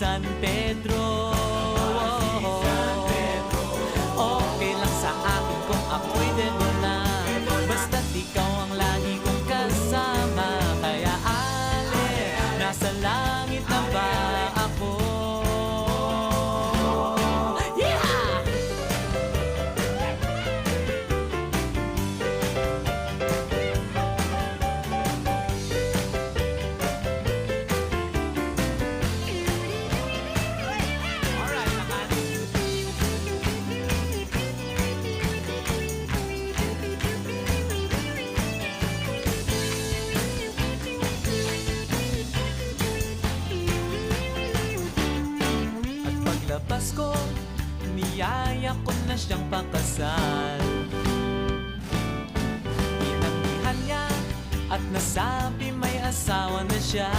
San Pedro. Okay lang sa akin kung ako'y dedo na, basta't ikaw ang lagi kong kasama. Kaya ale, nasa langit na ba ako? Yeah! Alright, naman. At paglabas ko, niyaya ko na siyang pakasal. Inanggihan niya at nasabi may asawa na siya.